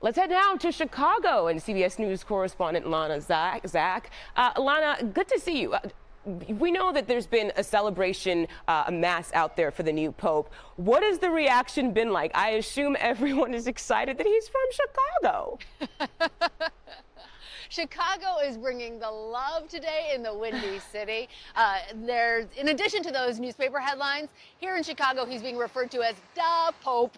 Let's head down to Chicago and CBS News correspondent Lana Zach. Lana, good to see you. We know that there's been a celebration, a mass out there for the new Pope. What has the reaction been like? I assume everyone is excited that he's from Chicago. Chicago is bringing the love today in the Windy City. In addition to those newspaper headlines, here in Chicago, he's being referred to as the Pope.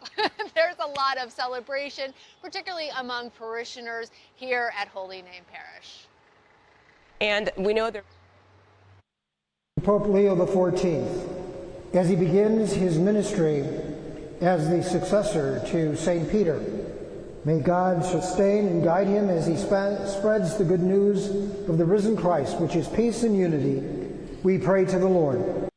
There's a lot of celebration, particularly among parishioners here at Holy Name Parish. And we know that Pope Leo XIV, as he begins his ministry as the successor to St. Peter, may God sustain and guide him as he spreads the good news of the risen Christ, which is peace and unity. We pray to the Lord.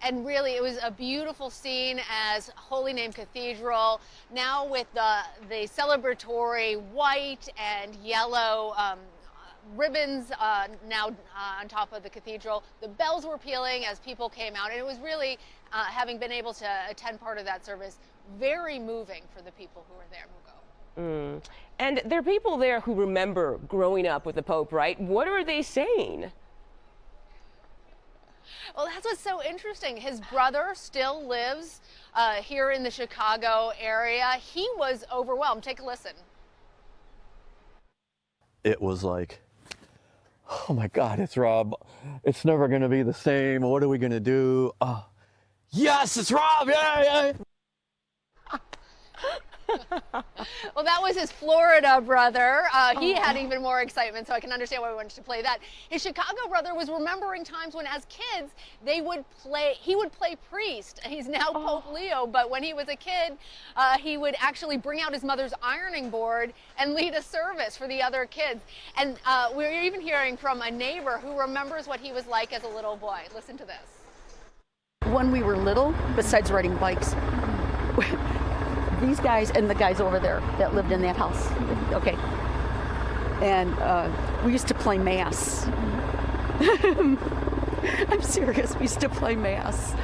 And really, it was a beautiful scene as Holy Name Cathedral, now with the celebratory white and yellow ribbons now on top of the cathedral. The bells were pealing as people came out, and it was really, having been able to attend part of that service, very moving for the people who were there, Mugo. And there are people there who remember growing up with the Pope, right? What are they saying? Well, that's what's so interesting. His brother still lives here in the Chicago area. He was overwhelmed. Take a listen. It was like, oh my God, it's Rob. It's never going to be the same. What are we going to do? Oh, yes, it's Rob. Yeah. Well, that was his Florida brother. He had even more excitement, so I can understand why we wanted to play that. His Chicago brother was remembering times when, as kids, he would play priest. He's now Pope Leo, but when he was a kid, he would actually bring out his mother's ironing board and lead a service for the other kids. And we're even hearing from a neighbor who remembers what he was like as a little boy. Listen to this. When we were little, besides riding bikes, these guys and the guys over there that lived in that house, okay, and we used to play mass. I'm serious, we used to play mass,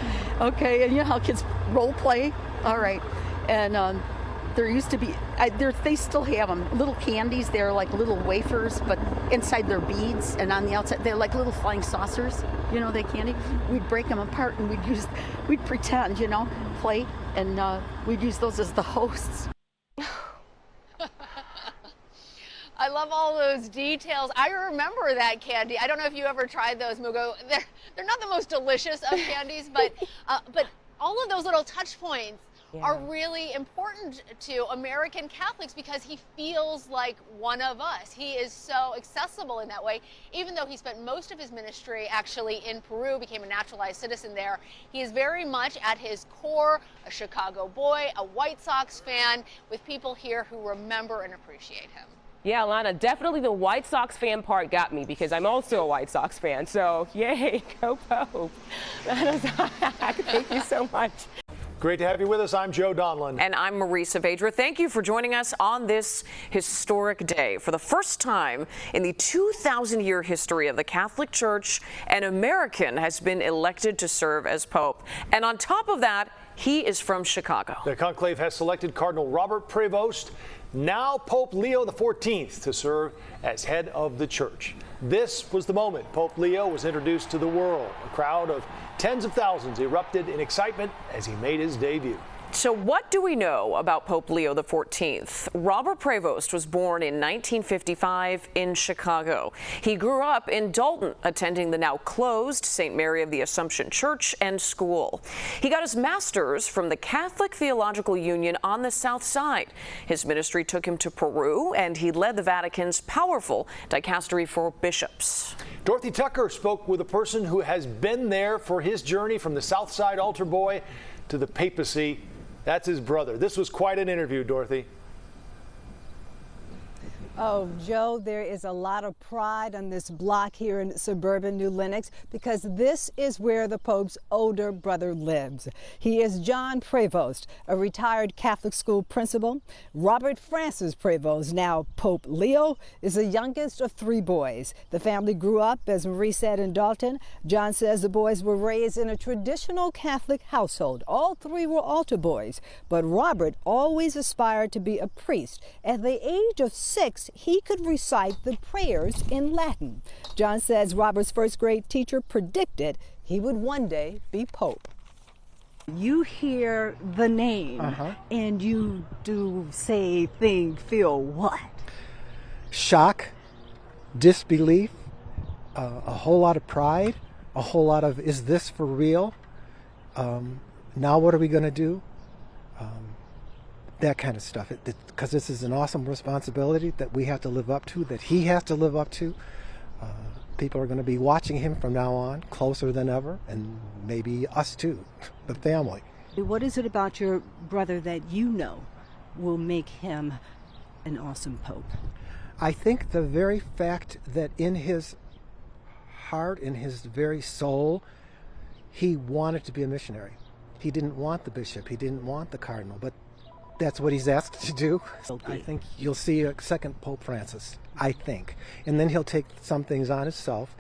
okay, and you know how kids role play? All right, and there used to be, they still have them, little candies. They're like little wafers, but inside they're beads, and on the outside they're like little flying saucers, you know, that candy. We'd break them apart and we'd pretend, you know, play, and we'd use those as the hosts. I love all those details. I remember that candy. I don't know if you ever tried those, Mugo. They're not the most delicious of candies, but all of those little touch points are really important to American Catholics because he feels like one of us. He is so accessible in that way. Even though he spent most of his ministry actually in Peru, became a naturalized citizen there, he is very much at his core a Chicago boy, a White Sox fan, with people here who remember and appreciate him. Yeah, Lana, definitely the White Sox fan part got me because I'm also a White Sox fan. So, yay, go Pope. Lana Zach, thank you so much. Great to have you with us. I'm Joe Donlin. And I'm Marisa Vedra. Thank you for joining us on this historic day. For the first time in the 2,000-year history of the Catholic Church, an American has been elected to serve as Pope. And on top of that, he is from Chicago. The conclave has selected Cardinal Robert Prevost, now Pope Leo XIV, to serve as head of the church. This was the moment Pope Leo was introduced to the world. A crowd of tens of thousands erupted in excitement as he made his debut. So what do we know about Pope Leo XIV? Robert Prevost was born in 1955 in Chicago. He grew up in Dalton, attending the now closed St. Mary of the Assumption Church and School. He got his master's from the Catholic Theological Union on the South Side. His ministry took him to Peru, and he led the Vatican's powerful dicastery for bishops. Dorothy Tucker spoke with a person who has been there for his journey from the South Side altar boy to the papacy. That's his brother. This was quite an interview, Dorothy. Oh, Joe, there is a lot of pride on this block here in suburban New Lenox because this is where the Pope's older brother lives. He is John Prevost, a retired Catholic school principal. Robert Francis Prevost, now Pope Leo, is the youngest of 3 boys. The family grew up, as Marie said, in Dalton. John says the boys were raised in a traditional Catholic household. All 3 were altar boys, but Robert always aspired to be a priest. At the age of 6, he could recite the prayers in Latin. John says Robert's first grade teacher predicted he would one day be Pope. You hear the name and you do feel what? Shock, disbelief, a whole lot of pride, a whole lot of, is this for real? Now what are we going to do? That kind of stuff, because this is an awesome responsibility that we have to live up to, that he has to live up to. People are going to be watching him from now on closer than ever, and maybe us too, the family. What is it about your brother that you know will make him an awesome Pope? I think the very fact that in his heart, in his very soul, he wanted to be a missionary. He didn't want the bishop, he didn't want the cardinal, but that's what he's asked to do. I think you'll see a second Pope Francis, I think. And then he'll take some things on himself.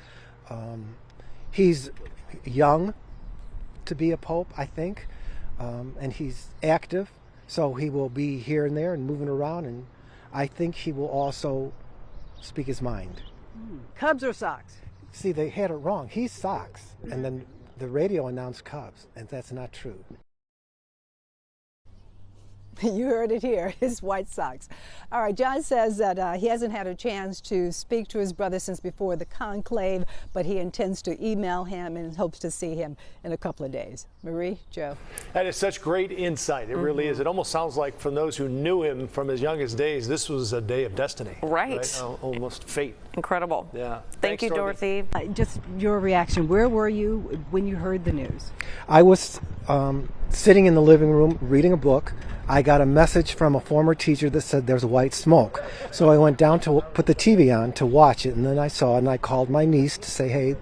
He's young to be a pope, I think, and he's active, so he will be here and there and moving around, and I think he will also speak his mind. Cubs or Sox? See, they had it wrong. He's Sox, and then the radio announced Cubs, and that's not true. You heard it here, his White Sox. All right, John says that he hasn't had a chance to speak to his brother since before the conclave, but he intends to email him and hopes to see him in a couple of days. Marie, Joe. That is such great insight. It really is. It almost sounds like from those who knew him from his youngest days, this was a day of destiny. Right. Almost fate. Incredible. Yeah. Thank you, Dorothy. Just your reaction. Where were you when you heard the news? I was sitting in the living room reading a book. I got a message from a former teacher that said there's white smoke. So I went down to put the TV on to watch it, and then I saw it, and I called my niece to say, hey,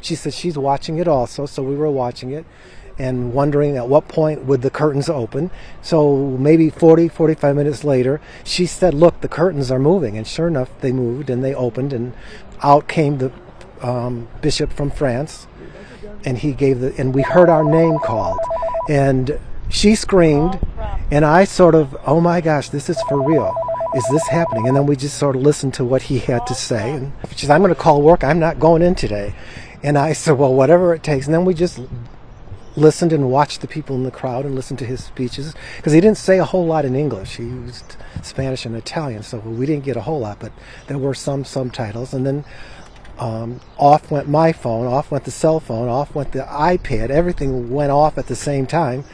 she said she's watching it also, so we were watching it and wondering at what point would the curtains open. So maybe 45 minutes later, she said, look, the curtains are moving, and sure enough, they moved, and they opened, and out came the bishop from France, and he gave and we heard our name called, and she screamed, and I sort of, oh my gosh, this is for real. Is this happening? And then we just sort of listened to what he had to say. And she said, I'm going to call work. I'm not going in today. And I said, well, whatever it takes. And then we just listened and watched the people in the crowd and listened to his speeches. Because he didn't say a whole lot in English. He used Spanish and Italian, so we didn't get a whole lot. But there were some subtitles. And then off went my phone, off went the cell phone, off went the iPad. Everything went off at the same time.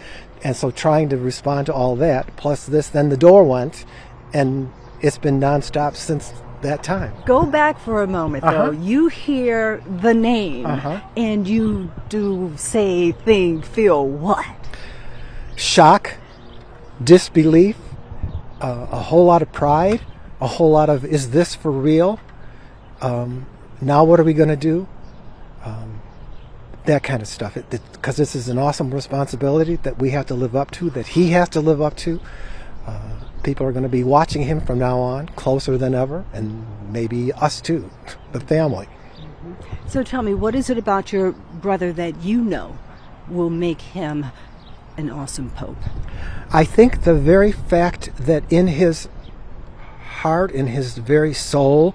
And so trying to respond to all that, plus this, then the door went, and it's been nonstop since that time. Go back for a moment, though. You hear the name, and you do feel what? Shock, disbelief, a whole lot of pride, a whole lot of, is this for real? Now what are we going to do? That kind of stuff, because this is an awesome responsibility that we have to live up to, that he has to live up to. People are going to be watching him from now on closer than ever, and maybe us too, the family. So tell me, what is it about your brother that you know will make him an awesome Pope? I think the very fact that in his heart, in his very soul,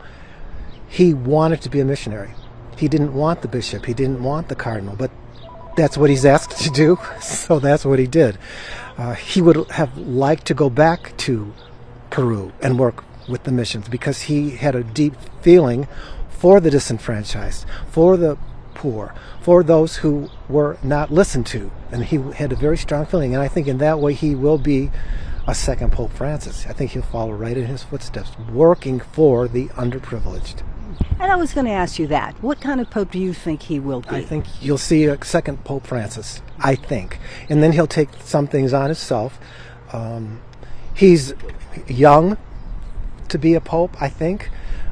he wanted to be a missionary. He didn't want the bishop, he didn't want the cardinal, but that's what he's asked to do, so that's what he did. He would have liked to go back to Peru and work with the missions because he had a deep feeling for the disenfranchised, for the poor, for those who were not listened to, and he had a very strong feeling, and I think in that way he will be a second Pope Francis. I think he'll follow right in his footsteps, working for the underprivileged. And I was going to ask you that. What kind of Pope do you think he will be? I think you'll see a second Pope Francis, I think. And then he'll take some things on himself. He's young to be a pope, I think,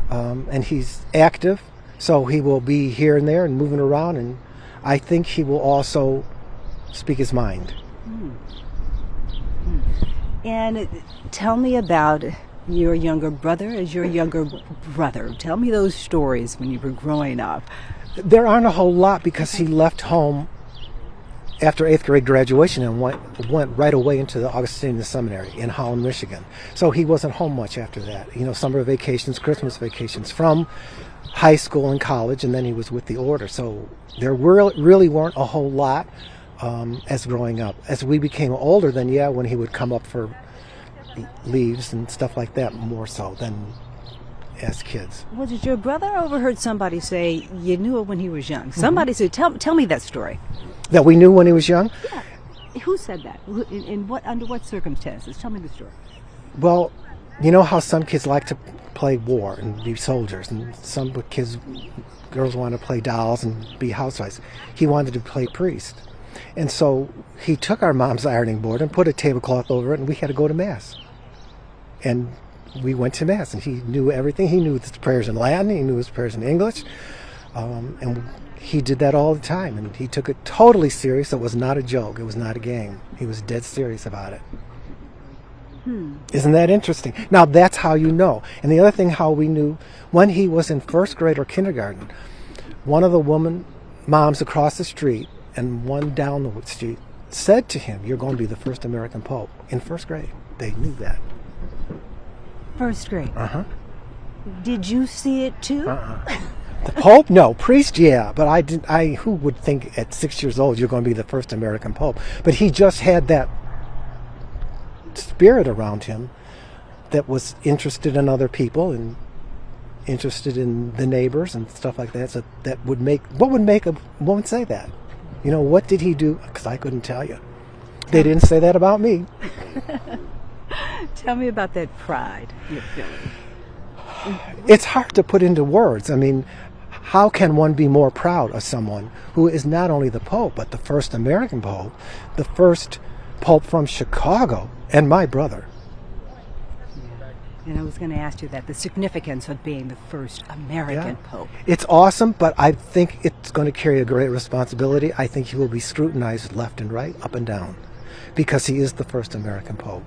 and he's active, so he will be here and there and moving around, and I think he will also speak his mind. And tell me about your younger brother as your younger brother. Tell me those stories when you were growing up. There aren't a whole lot because he left home after 8th grade graduation and went right away into the Augustinian Seminary in Holland, Michigan. So he wasn't home much after that. You know, summer vacations, Christmas vacations from high school and college, and then he was with the order. So there really weren't a whole lot as growing up. As we became older, then yeah, when he would come up for leaves and stuff like that, more so than as kids. Well, did your brother overheard somebody say you knew it when he was young? Somebody said, tell me that story. That we knew when he was young? Yeah. Who said that? Under what circumstances? Tell me the story. Well, you know how some kids like to play war and be soldiers, and some girls want to play dolls and be housewives. He wanted to play priest. And so he took our mom's ironing board and put a tablecloth over it, and we had to go to Mass. And we went to Mass, and he knew everything. He knew his prayers in Latin, he knew his prayers in English, and he did that all the time, and he took it totally serious. It was not a joke. It was not a game. He was dead serious about it. Isn't that interesting? Now, that's how you know. And the other thing, how we knew, when he was in first grade or kindergarten, one of the moms across the street and one down the street said to him, "You're going to be the first American Pope." In first grade. They knew that. First grade? Uh-huh. Did you see it too? The Pope? No. Priest, yeah. But I didn't. Who would think at 6 years old you're going to be the first American Pope? But he just had that spirit around him that was interested in other people and interested in the neighbors and stuff like that. So that would make, what would make a woman say that? You know, what did he do? Because I couldn't tell you. They didn't say that about me. Tell me about that pride you're feeling. It's hard to put into words. I mean, how can one be more proud of someone who is not only the Pope, but the first American Pope, the first Pope from Chicago, and my brother? And I was going to ask you that, the significance of being the first American Pope. It's awesome, but I think it's going to carry a great responsibility. I think he will be scrutinized left and right, up and down, because he is the first American Pope.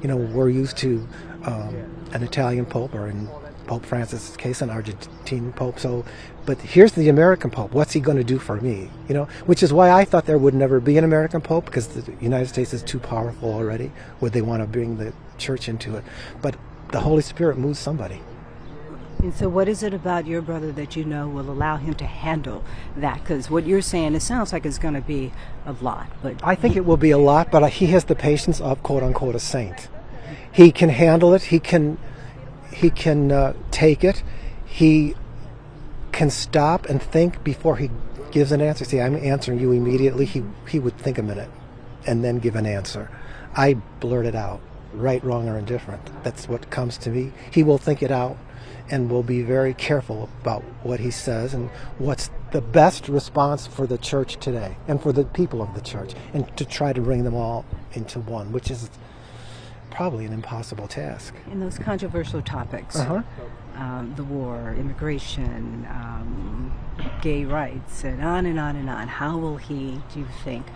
You know, we're used to an Italian Pope, or in Pope Francis' case, an Argentine Pope. So, but here's the American Pope. What's he going to do for me? You know, which is why I thought there would never be an American Pope, because the United States is too powerful already. Would they want to bring the church into it? But the Holy Spirit moves somebody. And so what is it about your brother that you know will allow him to handle that? Because what you're saying, it sounds like it's going to be a lot. But I think it will be a lot, but he has the patience of, quote-unquote, a saint. He can handle it. He can take it. He can stop and think before he gives an answer. See, I'm answering you immediately. He would think a minute and then give an answer. I blurt it out, right, wrong, or indifferent. That's what comes to me. He will think it out and will be very careful about what he says and what's the best response for the church today and for the people of the church, and to try to bring them all into one, which is probably an impossible task. in those controversial topics, the war, immigration, gay rights, and on and on and on, how will he, do you think,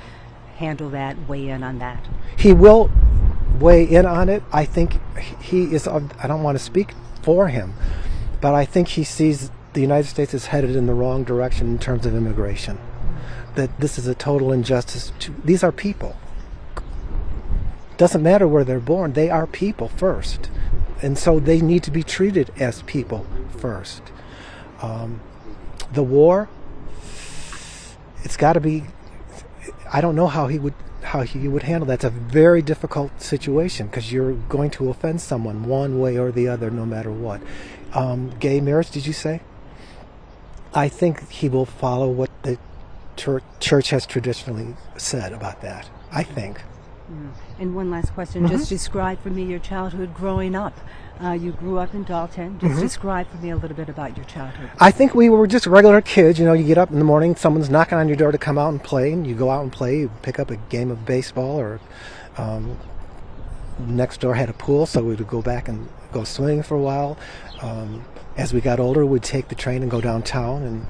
handle that, weigh in on that? He will weigh in on it. I think he is, I don't want to speak for him, but I think he sees the United States is headed in the wrong direction in terms of immigration. That this is a total injustice. These are people. Doesn't matter where they're born, they are people first. And so they need to be treated as people first. The war, it's got to be, I don't know how he would handle that. It's a very difficult situation, because you're going to offend someone one way or the other, no matter what. Gay marriage, did you say? I think he will follow what the church has traditionally said about that, I think. And one last question, just describe for me your childhood growing up. You grew up in Dalton. Just describe for me a little bit about your childhood. I think we were just regular kids. You know, you get up in the morning, someone's knocking on your door to come out and play, and you go out and play. You pick up a game of baseball or next door had a pool, so we would go back and go swimming for a while. As we got older, we'd take the train and go downtown,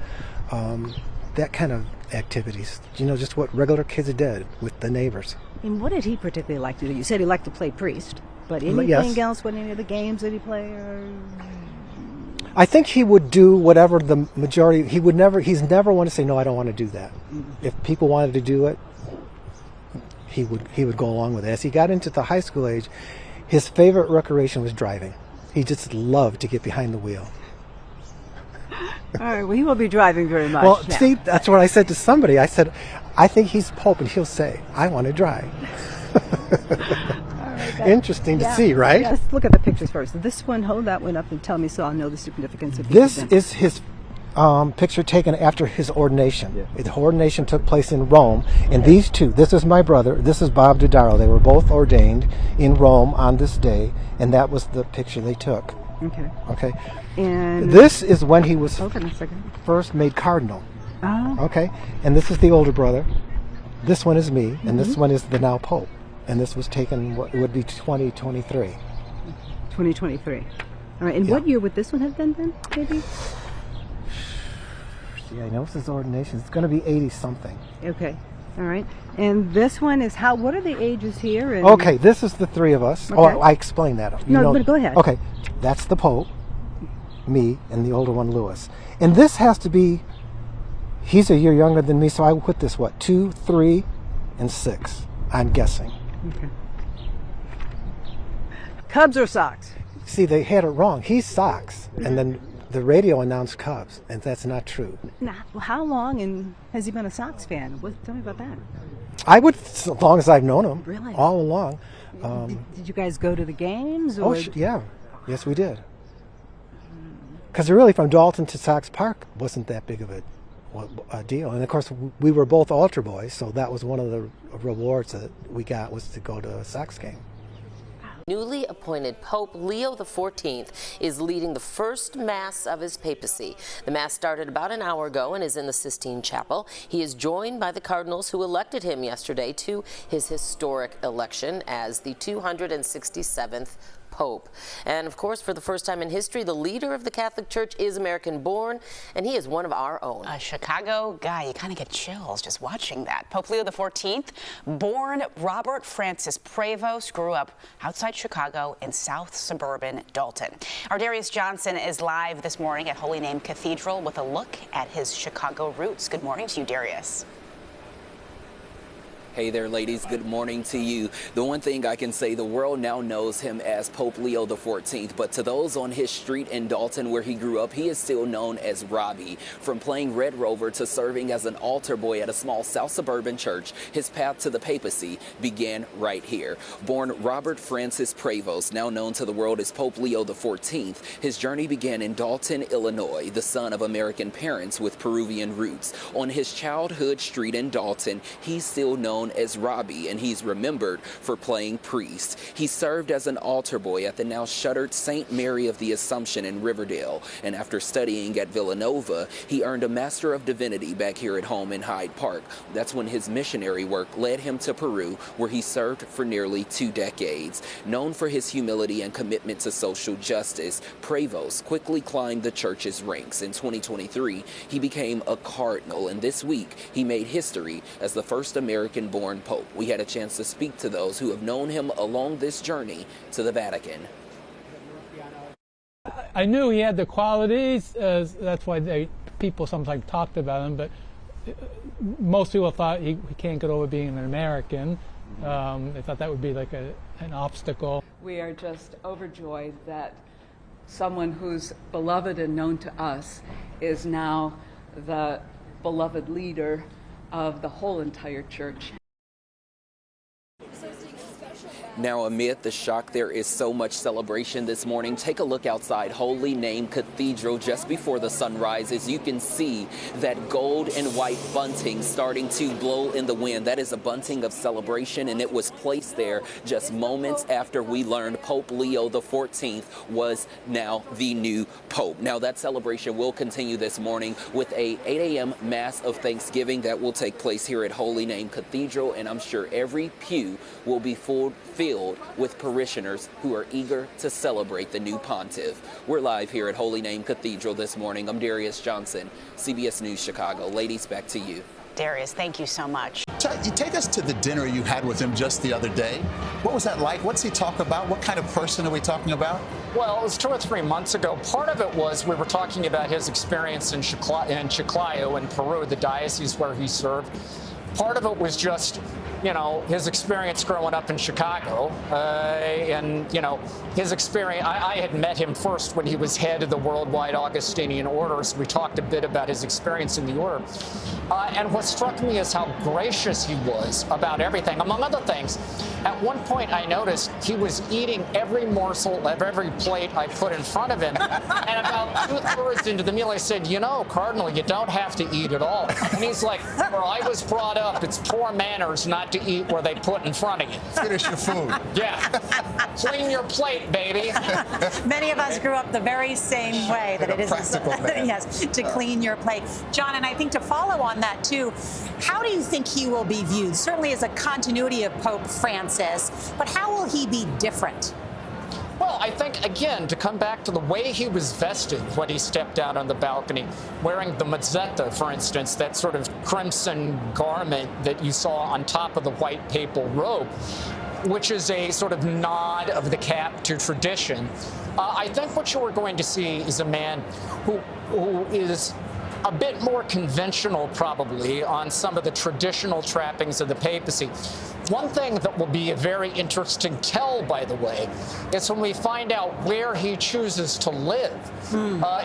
and that kind of activities. Just what regular kids did with the neighbors. And what did he particularly like to do? You said he liked to play priest, but anything Yes. else? What any of the games that he play? Or... I think he would do whatever the majority. He's never want to say no. I don't want to do that. If people wanted to do it, he would go along with it. As he got into the high school age, his favorite recreation was driving. He just loved to get behind the wheel. All right, well, he will be driving very much. Well, now. see, that's what I said to somebody. I said, I think he's Pope, and he'll say, I want to drive. Interesting to see, right? Yes, look at the pictures first. This one, hold that one up and tell me so I'll know the significance of This each of is his picture taken after his ordination. The ordination took place in Rome, and these two, this is my brother, this is Bob Dodaro. They were both ordained in Rome on this day, and that was the picture they took. Okay. And this is when he was first made cardinal. Okay. And this is the older brother. This one is me, and this one is the now Pope. And this was taken, what would be 2023. 2023. All right. And what year would this one have been then, maybe? See, I know this is ordination. It's going to be 80-something. Okay. All right. And this one is what are the ages here? And Okay, this is the three of us. Okay. Oh, I explained that. But go ahead. Okay, that's the Pope, me, and the older one, Louis. And this has to be, he's a year younger than me, so I would put this, 2, 3, and 6, I'm guessing. Okay. Cubs or Sox? See, they had it wrong. He's Sox, and then the radio announced Cubs, and that's not true. Nah, well, how long and has he been a Sox fan? Tell me about that. I would, as long as I've known him. Really? All along. Did you guys go to the games? Or? Yeah. Yes, we did. Because really, from Dalton to Sox Park wasn't that big of a deal. And of course, we were both altar boys, so that was one of the rewards that we got, was to go to a Sox game. Newly appointed Pope Leo XIV is leading the first Mass of his papacy. The Mass started about an hour ago and is in the Sistine Chapel. He is joined by the cardinals who elected him yesterday to his historic election as the 267th Pope. And of course, for the first time in history, the leader of the Catholic Church is American-born, and he is one of our own. A Chicago guy, you kind of get chills just watching that. Pope Leo XIV, born Robert Francis Prevost, grew up outside Chicago in south suburban Dalton. Our Darius Johnson is live this morning at Holy Name Cathedral with a look at his Chicago roots. Good morning to you, Darius. Hey there, ladies. Good morning to you. The one thing I can say, the world now knows him as Pope Leo XIV, but to those on his street in Dalton where he grew up, he is still known as Robbie. From playing Red Rover to serving as an altar boy at a small south suburban church, his path to the papacy began right here. Born Robert Francis Prevost, now known to the world as Pope Leo XIV, his journey began in Dalton, Illinois, the son of American parents with Peruvian roots. On his childhood street in Dalton, he's still known as Robbie, and he's remembered for playing priest. He served as an altar boy at the now shuttered St. Mary of the Assumption in Riverdale, and after studying at Villanova, he earned a Master of Divinity back here at home in Hyde Park. That's when his missionary work led him to Peru, where he served for nearly 2 decades. Known for his humility and commitment to social justice, Prevost quickly climbed the church's ranks. In 2023, he became a cardinal, and this week he made history as the first American-born Pope. We had a chance to speak to those who have known him along this journey to the Vatican. I knew he had the qualities, that's why people sometimes talked about him, but most people thought he can't get over being an American. They thought that would be like an obstacle. We are just overjoyed that someone who's beloved and known to us is now the beloved leader of the whole entire church. Now, amid the shock, there is so much celebration this morning. Take a look outside Holy Name Cathedral just before the sun rises. You can see that gold and white bunting starting to blow in the wind. That is a bunting of celebration, and it was placed there just moments after we learned Pope Leo XIV was now the new Pope. Now, that celebration will continue this morning with a 8 a.m. Mass of Thanksgiving that will take place here at Holy Name Cathedral, and I'm sure every pew will be filled filled with parishioners who are eager to celebrate the new pontiff. We're live here at Holy Name Cathedral this morning. I'm Darius Johnson, CBS News Chicago. Ladies, back to you. Darius, thank you so much. You take us to the dinner you had with him just the other day. What was that like? What's he talk about? What kind of person are we talking about? Well, it was 2 or 3 months ago. Part of it was we were talking about his experience in Chiclayo in Peru, the diocese where he served. Part of it was just, you know, his experience growing up in Chicago, and, you know, his experience. I had met him first when he was head of the Worldwide Augustinian Order, so we talked a bit about his experience in the order. And what struck me is how gracious he was about everything. Among other things, at one point I noticed he was eating every morsel of every plate I put in front of him. And about 2/3 into the meal, I said, you know, Cardinal, you don't have to eat at all. And he's like, where I was brought up, it's poor manners not to eat where they put in front of you. Finish your food. Yeah. Clean your plate, baby. Many of us grew up the very same way, that it is yes, to clean your plate. John, and I think to follow on that too, how do you think he will be viewed? Certainly as a continuity of Pope Francis, but how will he be different? Well, I think, again, to come back to the way he was vested when he stepped out on the balcony, wearing the mozzetta, for instance, that sort of crimson garment that you saw on top of the white papal robe, which is a sort of nod of the cap to tradition. I think what you are going to see is a man who is a bit more conventional, probably, on some of the traditional trappings of the papacy. One thing that will be a very interesting tell, by the way, is when we find out where he chooses to live.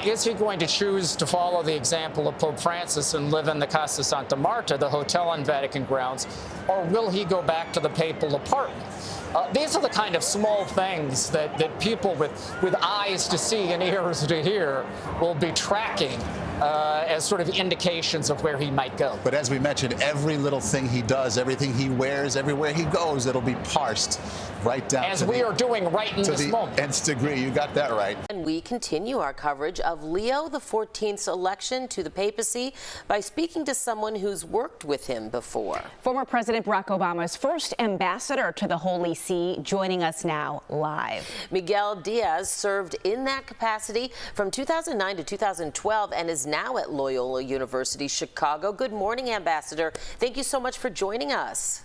Is he going to choose to follow the example of Pope Francis and live in the Casa Santa Marta, the hotel on Vatican grounds, or will he go back to the papal apartment? These are the kind of small things that people with eyes to see and ears to hear will be tracking as sort of indications of where he might go. But as we mentioned, every little thing he does, everything he wears, everywhere he goes, it'll be parsed right down as we are doing right in this moment. To the nth degree. You got that right. And we continue our coverage of Leo XIV's election to the papacy by speaking to someone who's worked with him before. Former President Barack Obama's first ambassador to the Holy See, joining us now live. Miguel Diaz served in that capacity from 2009 to 2012 and is now at Loyola University Chicago. Good morning, Ambassador. Thank you so much for joining us.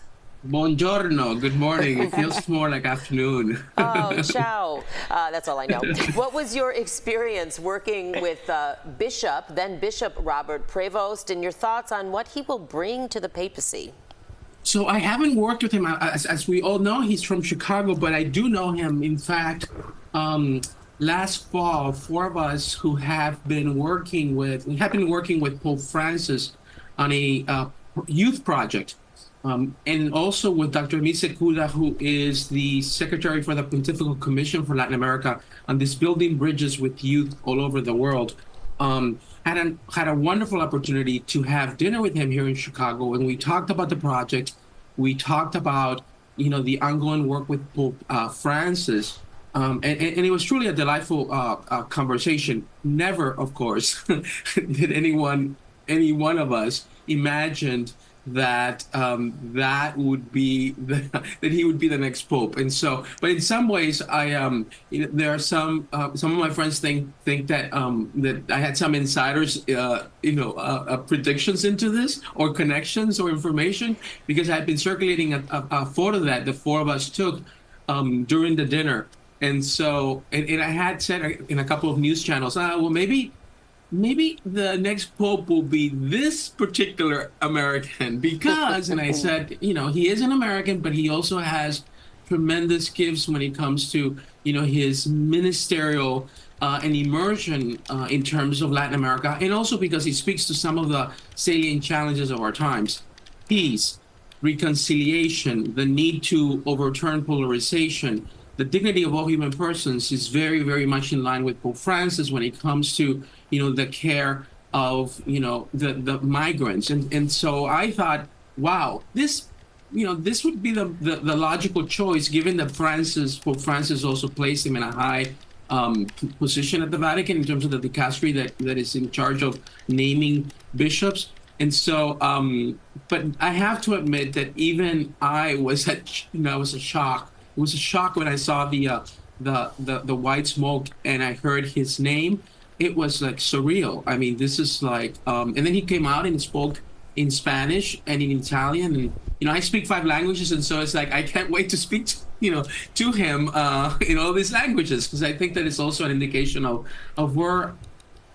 Buongiorno. Good morning. It feels more like afternoon. Oh, ciao. That's all I know. What was your experience working with then Bishop Robert Prevost, and your thoughts on what he will bring to the papacy? So I haven't worked with him. As we all know, he's from Chicago, but I do know him. In fact, last fall, 4 of us who have been working with Pope Francis on a youth project. And also with Dr. Mise Kuda, who is the Secretary for the Pontifical Commission for Latin America on this building bridges with youth all over the world. Had a wonderful opportunity to have dinner with him here in Chicago, and we talked about the project. We talked about, you know, the ongoing work with Pope Francis, and it was truly a delightful conversation. Never, of course, did any one of us imagined that that he would be the next pope. And so, but in some ways, there are some of my friends think that that I had some insiders predictions into this, or connections or information, because I had been circulating a photo that the 4 of us took during the dinner. And so, and I had said in a couple of news channels, well, maybe the next pope will be this particular American, because, and I said, you know, he is an American, but he also has tremendous gifts when it comes to, you know, his ministerial and immersion in terms of Latin America, and also because he speaks to some of the salient challenges of our times: peace, reconciliation, the need to overturn polarization. The dignity of all human persons is very, very much in line with Pope Francis when it comes to, you know, the care of, you know, the migrants. And so I thought, wow, this would be the logical choice, given that Pope Francis also placed him in a high position at the Vatican in terms of the dicastery that is in charge of naming bishops. And so, but I have to admit that even I was a shock was a shock when I saw the white smoke and I heard his name. It was like surreal. I mean, this is like, and then he came out and spoke in Spanish and in Italian, and I speak 5 languages, and so it's like I can't wait to speak to him in all these languages, because I think that it's also an indication of where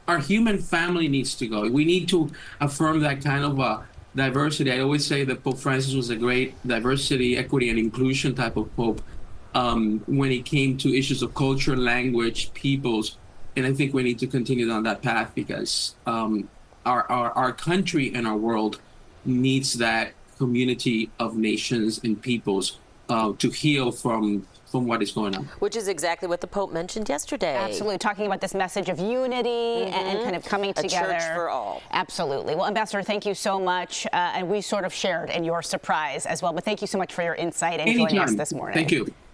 our human family needs to go. We need to affirm that kind of diversity. I always say that Pope Francis was a great diversity, equity, and inclusion type of pope when it came to issues of culture, language, peoples, and I think we need to continue down that path, because our country and our world needs that community of nations and peoples to heal from what is going on. Which is exactly what the Pope mentioned yesterday. Absolutely, talking about this message of unity and kind of coming together. A church for all. Absolutely. Well, Ambassador, thank you so much. And we sort of shared in your surprise as well. But thank you so much for your insight and joining us this morning. Thank you.